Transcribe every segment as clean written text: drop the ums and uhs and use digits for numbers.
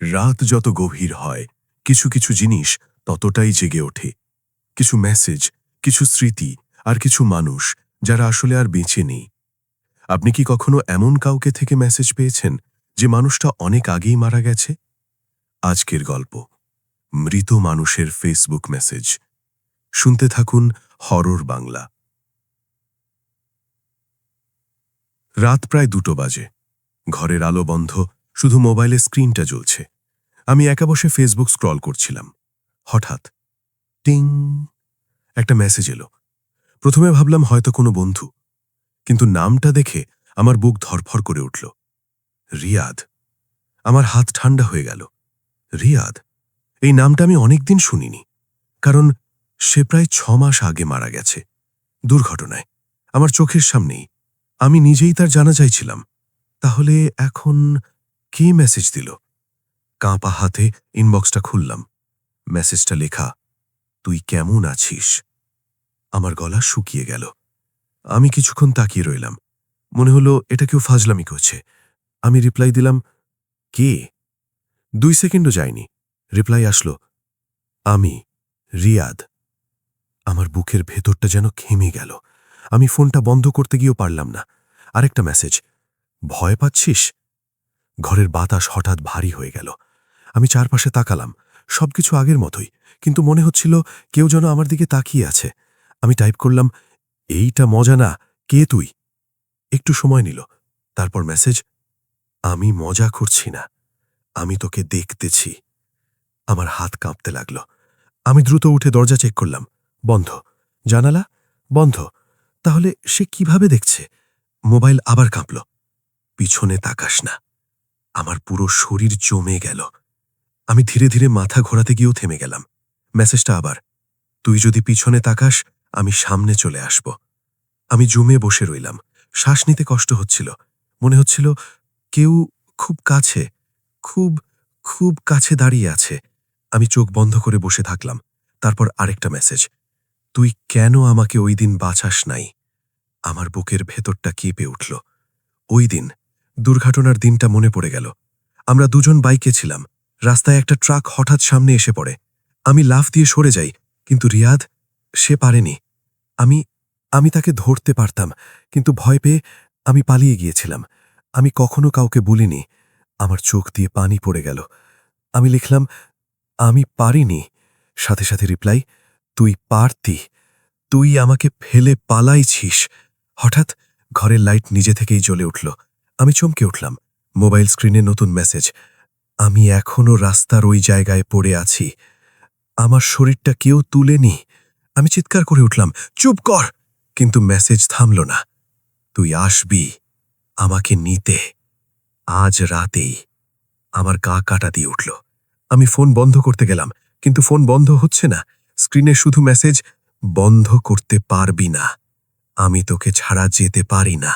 রাত যত গভীর হয় কিছু কিছু জিনিস ততটাই জেগে ওঠে। কিছু মেসেজ, কিছু স্মৃতি আর কিছু মানুষ যারা আসলে আর বেঁচে নেই। আপনি কি কখনো এমন কাউকে থেকে মেসেজ পেয়েছেন যে মানুষটা অনেক আগেই মারা গেছে? আজকের গল্প, মৃত মানুষের ফেসবুক মেসেজ। শুনতে থাকুন হরর বাংলা। রাত প্রায় 2টো বাজে। ঘরের আলো বন্ধ, শুধু মোবাইলের স্ক্রিনটা জ্বলছে। আমি একা বসে ফেসবুক স্ক্রল করছিলাম। হঠাৎ টিং, একটা মেসেজ এলো। প্রথমে ভাবলাম হয়তো কোনো বন্ধু, কিন্তু নামটা দেখে আমার বুক ধরফর করে উঠল। রিয়াদ। আমার হাত ঠান্ডা হয়ে গেল। রিয়াদ, এই নামটা আমি অনেকদিন শুনিনি, কারণ সে প্রায় 6 মাস আগে মারা গেছে দুর্ঘটনায়, আমার চোখের সামনেই। আমি নিজেই তার জানাজায় ছিলাম। তাহলে এখন কে মেসেজ দিল? কাঁপা হাতে ইনবক্সটা খুললাম। মেসেজটা লেখা, তুই কেমন আছিস? আমার গলা শুকিয়ে গেল। আমি কিছুক্ষণ তাকিয়ে রইলাম। মনে হলো এটা কেউ ফাজলামি করছে। আমি রিপ্লাই দিলাম, কে? 2 সেকেন্ডও যায়নি, রিপ্লাই আসলো, আমি, রিয়াদ। আমার বুকের ভেতরটা যেন থেমে গেল। আমি ফোনটা বন্ধ করতে গিয়েও পারলাম না। আরেকটা মেসেজ, ভয় পাচ্ছিস? ঘরের বাতাস হঠাৎ ভারী হয়ে গেল। আমি চারপাশে তাকালাম, সবকিছু আগের মতোই, কিন্তু মনে হচ্ছিল কেউ যেন আমার দিকে তাকিয়ে আছে। আমি টাইপ করলাম, এইটা মজা না, কে তুই? একটু সময় নিল। তারপর মেসেজ, আমি মজা করছি না, আমি তোকে দেখতেছি। আমার হাত কাঁপতে লাগলো। আমি দ্রুত উঠে দরজা চেক করলাম, বন্ধ। জানালা বন্ধ। তাহলে সে কিভাবে দেখছে? মোবাইল আবার কাঁপল। পিছনে তাকাস না। আমার পুরো শরীর জমে গেল। আমি ধীরে ধীরে মাথা ঘোরাতে গিয়েও থেমে গেলাম। মেসেজটা আবার, তুই যদি পিছনে তাকাস আমি সামনে চলে আসব। আমি জমে বসে রইলাম। শ্বাস নিতে কষ্ট হচ্ছিল। মনে হচ্ছিল কেউ খুব কাছে, খুব খুব কাছে দাঁড়িয়ে আছে। আমি চোখ বন্ধ করে বসে থাকলাম। তারপর আরেকটা মেসেজ, তুই কেন আমাকে ওই দিন বাঁচাস নাই? আমার বুকের ভেতরটা কেঁপে উঠল। ওই দিন, দুর্ঘটনার দিনটা মনে পড়ে গেল। আমরা দুজন বাইকে ছিলাম। রাস্তায় একটা ট্রাক হঠাৎ সামনে এসে পড়ে। আমি লাফ দিয়ে সরে যাই, কিন্তু রিয়াদ, সে পারেনি। আমি আমি তাকে ধরতে পারতাম, কিন্তু ভয় পেয়ে আমি পালিয়ে গিয়েছিলাম। আমি কখনো কাউকে বলিনি। আমার চোখ দিয়ে পানি পড়ে গেল। আমি লিখলাম, আমি পারিনি। সাথে সাথে রিপ্লাই, তুই পারতি, তুই আমাকে ফেলে পালাইছিস। হঠাৎ ঘরের লাইট নিজে থেকেই জ্বলে উঠল। আমি চমকে উঠলাম। মোবাইল স্ক্রিনে নতুন মেসেজ, আমি এখনো রাস্তার ওই জায়গায় পড়ে আছি, আমার শরীরটা কেউ তুলেনি। আমি চিৎকার করে উঠলাম, চুপ কর! কিন্তু মেসেজ থামল না। তুই আসবি আমাকে নিতে, আজ রাতেই। আমার গা কাটা দিয়ে উঠল। আমি ফোন বন্ধ করতে গেলাম, কিন্তু ফোন বন্ধ হচ্ছে না। স্ক্রিনে শুধু মেসেজ, বন্ধ করতে পারবি না, আমি তোকে ছাড়া যেতে পারি না।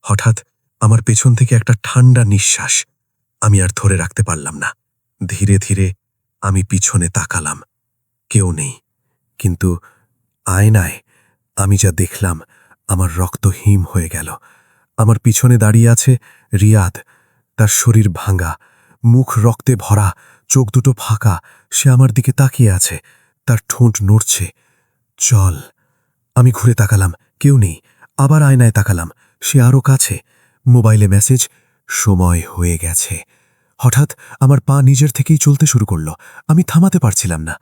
হঠাৎ আমার পেছন থেকে একটা ঠান্ডা নিঃশ্বাস। আমি আর ধরে রাখতে পারলাম না। ধীরে ধীরে আমি পিছনে তাকালাম। কেউ নেই, কিন্তু আয়নায় আমি যা দেখলাম, আমার রক্ত হিম হয়ে গেল। আমার পিছনে দাঁড়িয়ে আছে রিয়াদ। তার শরীর ভাঙা, মুখ রক্তে ভরা, চোখ দুটো ফাঁকা। সে আমার দিকে তাকিয়ে আছে, তার ঠোঁট নড়ছে। চল। আমি ঘুরে তাকালাম, কেউ নেই। আবার আয়নায় তাকালাম, সে আরও কাছে। মোবাইলে মেসেজ, সময় হয়ে গেছে। হঠাৎ আমার পা নিজের থেকেই চলতে শুরু করল। আমি থামাতে পারছিলাম না।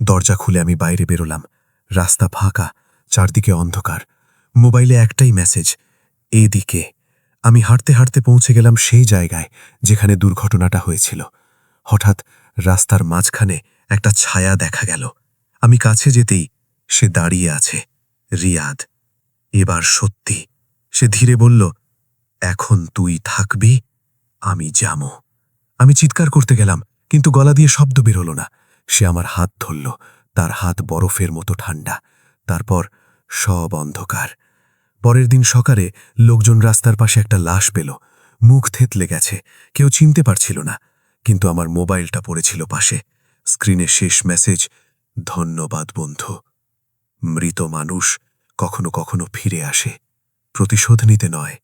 দরজা খুলে আমি বাইরে বেরোলাম। রাস্তা ফাঁকা, চারদিকে অন্ধকার। মোবাইলে একটাই মেসেজ, এদিকে। আমি হাঁটতে হাঁটতে পৌঁছে গেলাম সেই জায়গায় যেখানে দুর্ঘটনাটা হয়েছিল। হঠাৎ রাস্তার মাঝখানে একটা ছায়া দেখা গেল। আমি কাছে যেতেই সে দাঁড়িয়ে আছে, রিয়াদ। এবার সত্যি। সে ধীরে বলল, এখন তুই থাকবি, আমি যাবো। আমি চিৎকার করতে গেলাম, কিন্তু গলা দিয়ে শব্দ বেরোল না। সে আমার হাত ধরল, তার হাত বরফের মতো ঠান্ডা। তারপর সব অন্ধকার। পরের দিন সকালে লোকজন রাস্তার পাশে একটা লাশ পেল। মুখ থেতলে গেছে, কেউ চিনতে পারছিল না। কিন্তু আমার মোবাইলটা পড়েছিল পাশে। স্ক্রিনে শেষ মেসেজ, ধন্যবাদ বন্ধু। মৃত মানুষ কখনো কখনো ফিরে আসে, প্রতিশোধ নিতে নয়,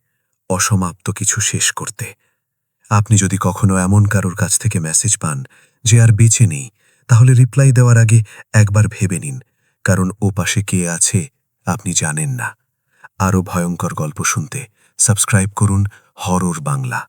অসমাপ্ত কিছু শেষ করতে। আপনি যদি কখনো এমন কারোর কাছ থেকে মেসেজ পান যে আর বেঁচে নেই, তাহলে রিপ্লাই দেওয়ার আগে একবার ভেবে নিন, কারণ ও পাশে কে আছে আপনি জানেন না। আরও ভয়ঙ্কর গল্প শুনতে সাবস্ক্রাইব করুন হরর বাংলা।